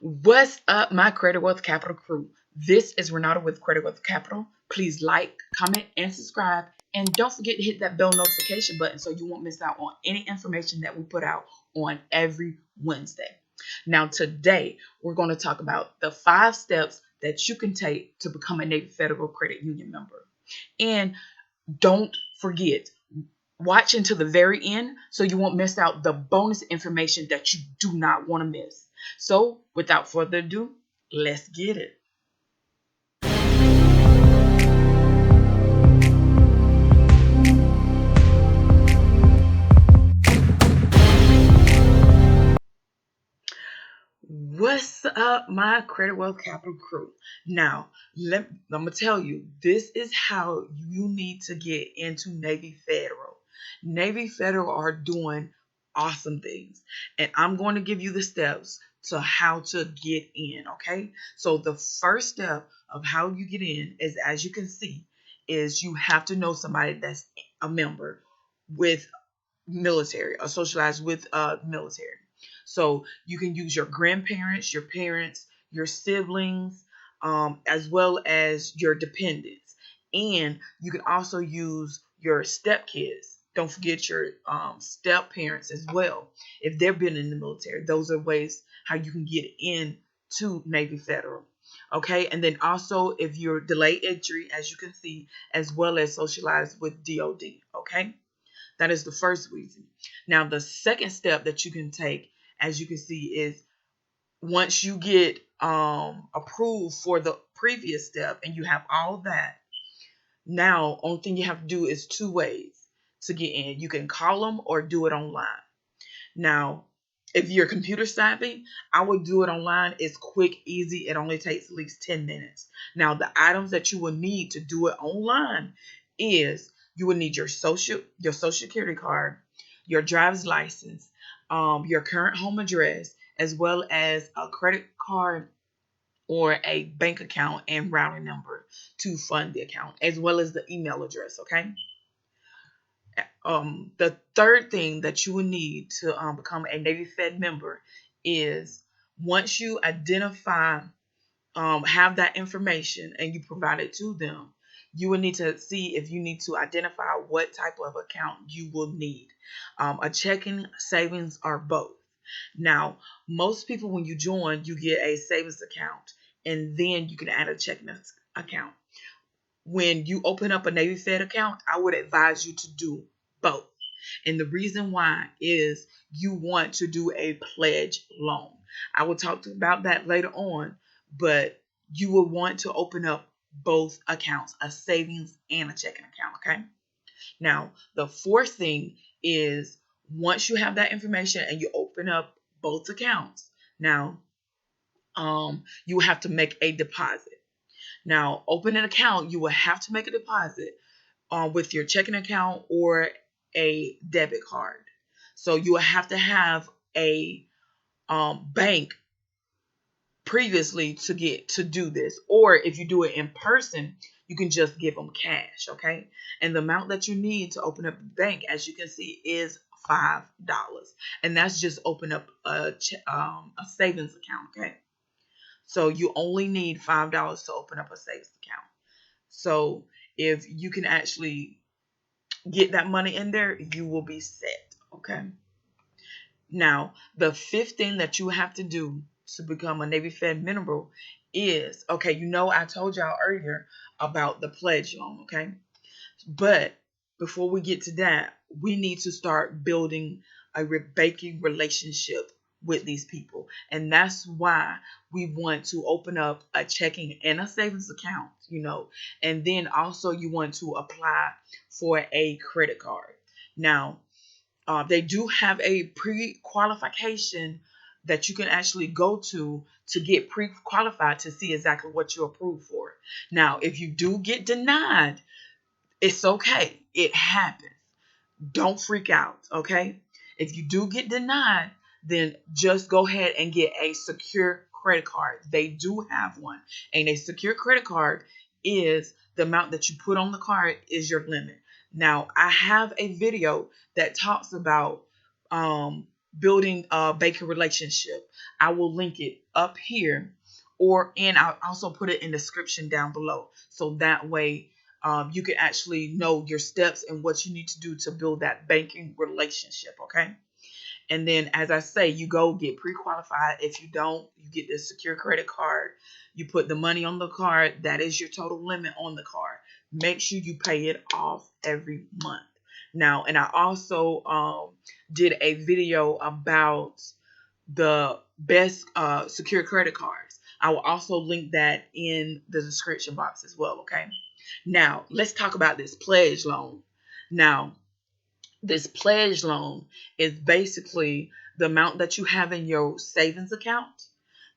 What's up, my Credit Wealth Capital crew? This is Renata with Credit Wealth Capital. Please like, comment, and subscribe. And don't forget to hit that bell notification button so you won't miss out on any information that we put out on every Wednesday. Now, today, we're going to talk about the 5 steps that you can take to become a Navy Federal Credit Union member. And don't forget, watch until the very end so you won't miss out the bonus information that you do not want to miss. So, without further ado, let's get it. What's up, my Credit Wealth Capital crew? Now, I'm going to tell you, this is how you need to get into Navy Federal. Navy Federal are doing awesome things, and I'm going to give you the steps to how to get in, okay? So the first step of how you get in is, as you can see, is you have to know somebody that's a member with military or socialized with military. So you can use your grandparents, your parents, your siblings, as well as your dependents. And you can also use your stepkids. Don't forget your step parents as well. If they've been in the military, those are ways how you can get in to Navy Federal. Okay, and then also if you're delayed entry, as you can see, as well as socialized with DOD. Okay. That is the first reason. Now, the second step that you can take, as you can see, is once you get approved for the previous step and you have all of that, now only thing you have to do is 2 ways to get in. You can call them or do it online. Now, if you're computer savvy, I would do it online. It's quick, easy. It only takes at least 10 minutes. Now, the items that you will need to do it online is you will need your social security card, your driver's license, your current home address, as well as a credit card or a bank account and routing number to fund the account, as well as the email address. Okay. The third thing that you will need to become a Navy Fed member is once you identify, have that information and you provide it to them, you will need to see if you need to identify what type of account you will need, a checking, savings, or both. Now, most people, when you join, you get a savings account and then you can add a checking account. When you open up a Navy Fed account, I would advise you to do both. And the reason why is you want to do a pledge loan. I will talk about that later on, but you will want to open up both accounts, a savings and a checking account, okay? Now, the fourth thing is once you have that information and you open up both accounts, now you have to make a deposit. Now, open an account, you will have to make a deposit with your checking account or a debit card. So you will have to have a bank previously to do this. Or if you do it in person, you can just give them cash, okay? And the amount that you need to open up a bank, as you can see, is $5. And that's just open up a savings account, okay? So you only need $5 to open up a savings account. So if you can actually get that money in there, you will be set, okay? Now, the fifth thing that you have to do to become a Navy Fed member is, okay, I told y'all earlier about the pledge loan, okay? But before we get to that, we need to start building a banking relationship with these people. And that's why we want to open up a checking and a savings account, and then also you want to apply for a credit card. Now, they do have a pre-qualification that you can actually go to get pre-qualified to see exactly what you're approved for. Now, if you do get denied, it's okay. It happens. Don't freak out, okay? If you do get denied, then just go ahead and get a secure credit card. They do have one. And a secure credit card is the amount that you put on the card is your limit. Now, I have a video that talks about building a banking relationship. I will link it up here, and I'll also put it in the description down below. So that way you can actually know your steps and what you need to do to build that banking relationship. Okay. And then, as I say, you go get pre-qualified. If you don't, you get this secure credit card. You put the money on the card. That is your total limit on the card. Make sure you pay it off every month. Now, and I also did a video about the best secure credit cards. I will also link that in the description box as well. Okay. Now, let's talk about this pledge loan. Now, this pledge loan is basically the amount that you have in your savings account.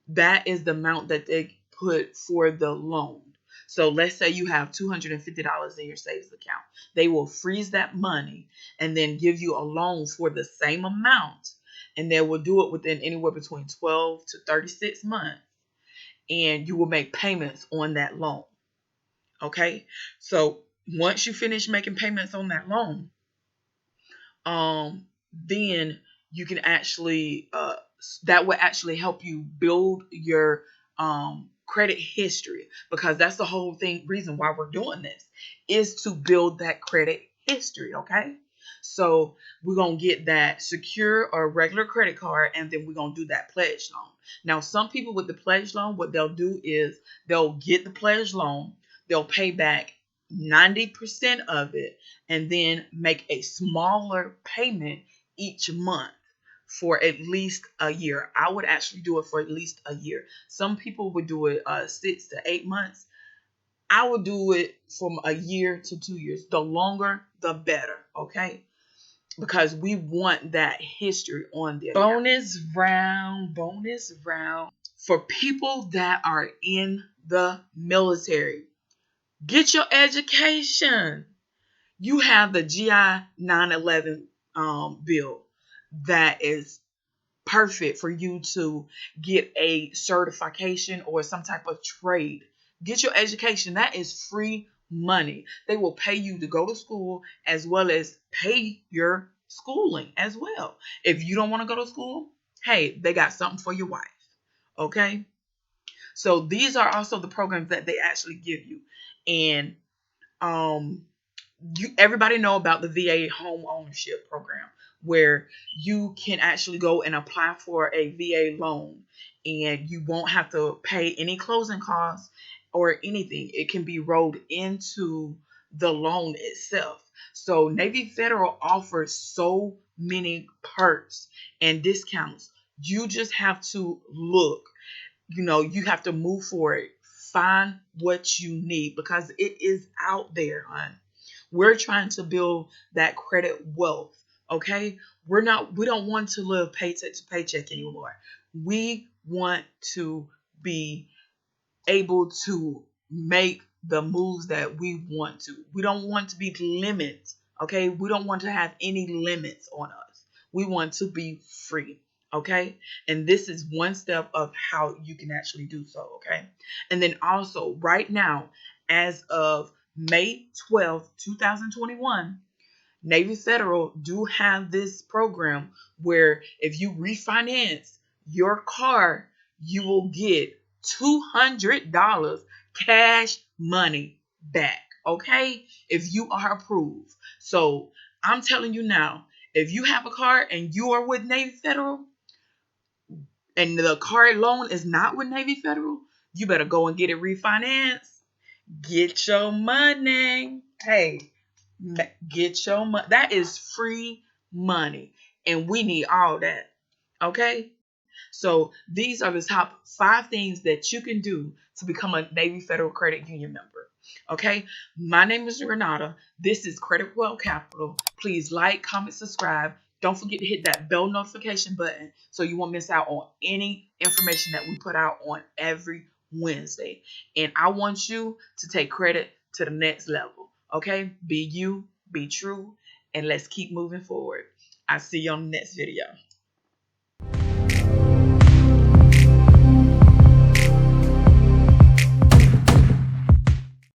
That is the amount that they put for the loan. So let's say you have $250 in your savings account. They will freeze that money and then give you a loan for the same amount. And they will do it within anywhere between 12 to 36 months. And you will make payments on that loan. Okay? So once you finish making payments on that loan, then you can actually that will actually help you build your credit history, because that's the whole reason why we're doing this, is to build that credit history. Okay, so we're gonna get that secure or regular credit card, and then we're gonna do that pledge loan. Now, some people with the pledge loan, what they'll do is they'll get the pledge loan, they'll pay back 90% of it, and then make a smaller payment each month for at least a year. I would actually do it for at least a year. Some people would do it 6 to 8 months. I would do it from a year to 2 years. The longer, the better, okay? Because we want that history on there. Bonus round. For people that are in the military, get your education. You have the GI 911 bill that is perfect for you to get a certification or some type of trade. Get your education. That is free money. They will pay you to go to school as well as pay your schooling as well. If you don't want to go to school, hey, they got something for your wife. Okay? So these are also the programs that they actually give you. And everybody know about the VA home ownership program, where you can actually go and apply for a VA loan, and you won't have to pay any closing costs or anything. It can be rolled into the loan itself. So Navy Federal offers so many perks and discounts. You just have to look. You have to move for it. Find what you need, because it is out there, hon. We're trying to build that credit wealth. Okay, we don't want to live paycheck to paycheck anymore. We want to be able to make the moves that we want to. We don't want to be limits. Okay, we don't want to have any limits on us. We want to be free. Okay, and this is one step of how you can actually do so. Okay, and then also right now, as of May 12th, 2021, Navy Federal do have this program where if you refinance your car, you will get $200 cash money back. Okay, if you are approved. So I'm telling you now, if you have a car and you are with Navy Federal, and the car loan is not with Navy Federal, you better go and get it refinanced. Get your money. Hey, get your money. That is free money, and we need all that. Okay? So these are the top 5 things that you can do to become a Navy Federal Credit Union member. Okay? My name is Renata. This is Credit Well Capital. Please like, comment, subscribe. Don't forget to hit that bell notification button so you won't miss out on any information that we put out on every Wednesday. And I want you to take credit to the next level. Okay? Be you, be true, and let's keep moving forward. I'll see you on the next video.